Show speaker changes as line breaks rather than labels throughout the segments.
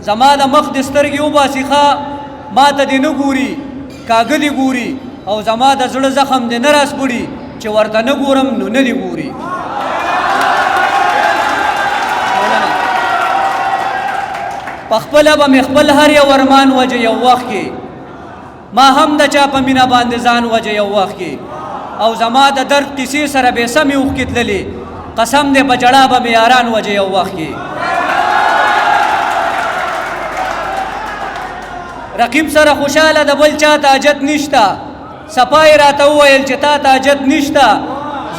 زما د مخ د سترګې وباسي ښه ما ته دې نه ګوري کاږه دې ګوري او زما د زړه زخم دې نه راسپړي چې ورته نه ګورم نو نه دې ګوري پخپله به مې خپل هر یو ارمان وجه یو وخت کې ما هم د چا په مینه باندې ځان وجه یو وخت کې او زما د درد قصې سره بې سمې اوښکې تللې قسم دې په جړا به مې یاران وجه یو وخت کې رقیب سره خوشاله د بل چا ته حاجت نشته صفا یې راته وویل چې تا ته حاجت نشته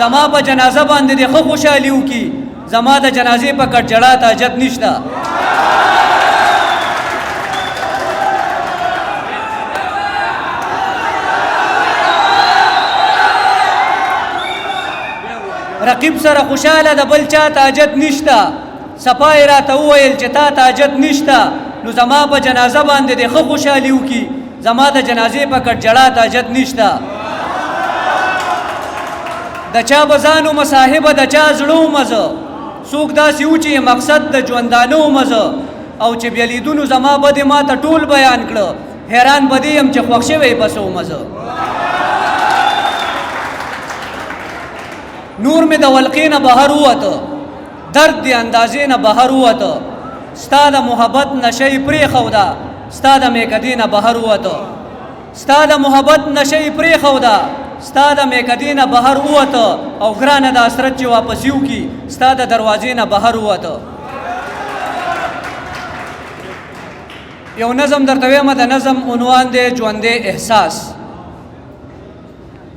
زما په جنازه باندې دې ښه خوشحالي وکړي زما د جنازې په کټ جړا ته حاجت نشته رقیب سره خوشاله د بل چا ته حاجت نشته صفا یې راته وویل چې تا ته حاجت نشته نو زما په جنازه باندې دې ښه خوشحالي وکړي زما د جنازې په کټ جړا ته حاجت نشته د چا به ځان ومه صاحبه د چا زړه ومه زه څوک داسې و چې مقصد د ژوندانه ومه زه او چې بیا لیدونو زما به دې ما ته ټول بیان کړه حیران به دې یم چې خوښ شوی پسه ومه زه نور مې د ولقې نه بهر ووته درد د اندازې نه بهر ووته ستا د محبت نشه یې پرېښوده ستا د میکدې نه بهر ووته ستا د محبت نشه یې پرېښوده ستا د میکدې نه بهر ووته او ګرانه د حسرت چې واپس یوکي ستا د دروازې نه بهر ووته یو نظم درته وایم د نظم عنوان دی ژوندی احساس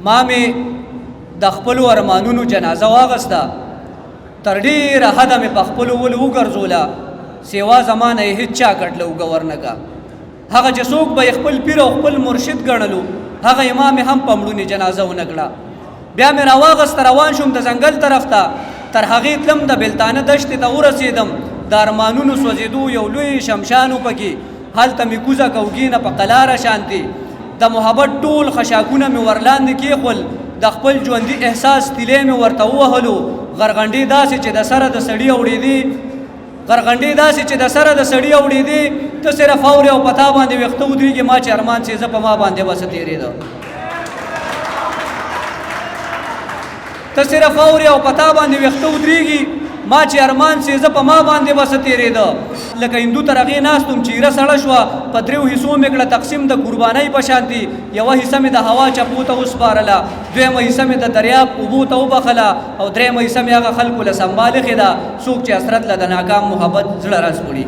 ما مې د خپلو ارمانونو جنازه واغسته تر ډېره حده مې په خپلو ولو وګرځوله سیوا زمانه یې هېڅ چا کټله اوږه ورنکه هغه چې څوک به یې خپل پیر او خپل مرشد ګڼلو هغه امام یې هم په مړونې جنازه ونه کړه بیا مې راواغسته روان شوم د ځنګل طرف ته تر هغې تلم د بېلتانه دښتې ته ورسېدم د ارمانونو سوځېدو یو لوی شمشان و پکې هلته مې کوزه کوږینه په قلاره شانتې د محبت ټول خشاکونه مې ورلاندې کېښول د خپل ژوندي احساس تیلی مې ورته ووهلو غرغنډې داسې چې د سره د سړي اوړېدې غرغنډې داسې چې د سره د سړي اوړېدې ته صرف اورې او په تا باندې ویښته ودرېږي ما چې ارمان څیزه په ما باندې بسه تېرېده ته صرف اورې او په تا باندې ویښته ودرېږي ما چې ارمان څیزه په ما باندې بسه تېرېده لکه هندو تر هغې ناستم چیره سړه شوه په دریو حصو مې کړه تقسیم د قربانۍ په شانتي یوه حصه مې د هوا چپو ته وسپارله دویمه حصه مې د دریاب اوبو ته وبخله او درېیمه حصه مې هغه خلکو له سنبال ایښې ده څوک چې حسرت له د ناکام محبت زړه راسپړي